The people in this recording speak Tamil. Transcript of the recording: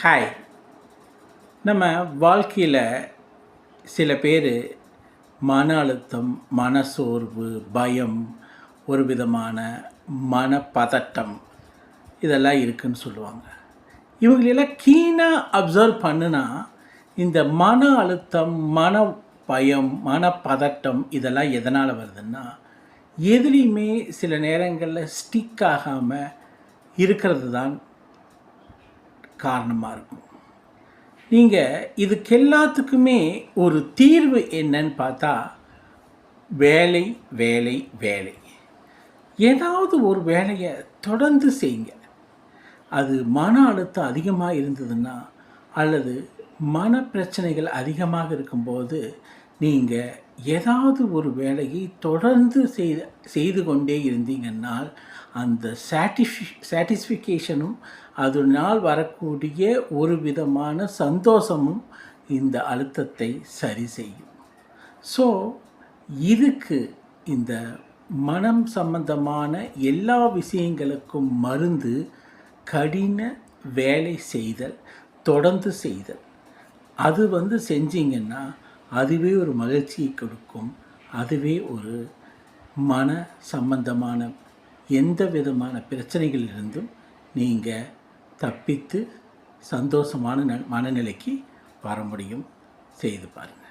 ஹாய். நம்ம வாழ்க்கையில் சில பேர் மன அழுத்தம், மனசோர்வு, பயம், ஒரு விதமான மனப்பதட்டம் இதெல்லாம் இருக்குதுன்னு சொல்லுவாங்க. இவங்களெல்லாம் கீனாக அப்சர்வ் பண்ணுனா இந்த மன அழுத்தம், மன பயம், மனப்பதட்டம் இதெல்லாம் எதனால் வருதுன்னா, எதுலேயுமே சில நேரங்களில் ஸ்டிக் ஆகாமல் இருக்கிறது தான் காரணமாக இருக்கும். நீங்கள் இதுக்கு எல்லாத்துக்குமே ஒரு தீர்வு என்னன்னு பார்த்தா, வேலை வேலை வேலை. ஏதாவது ஒரு வேலையை தொடர்ந்து செய்யுங்க. அது மன அழுத்தம் அதிகமாக இருந்ததுன்னா அல்லது மன பிரச்சனைகள் அதிகமாக இருக்கும்போது நீங்கள் ஏதாவது ஒரு வேலையை தொடர்ந்து செய்து கொண்டே இருந்தீங்கன்னால் அந்த சாட்டிஸ்ஃபிகேஷனும் அதனால் வரக்கூடிய ஒரு விதமான சந்தோஷமும் இந்த அழுத்தத்தை சரி செய்யும். ஸோ இதுக்கு இந்த மனம் சம்பந்தமான எல்லா விஷயங்களுக்கும் மருந்து கடின வேலை செய்தல், தொடர்ந்து செய்தல். அது செஞ்சிங்கன்னா அதுவே ஒரு மகிழ்ச்சியை கொடுக்கும். அதுவே ஒரு மன சம்பந்தமான எந்த விதமான பிரச்சனைகளிலிருந்தும் நீங்கள் தப்பித்து சந்தோஷமான மனநிலைக்கு வர முடியும். செய்து பாருங்கள்.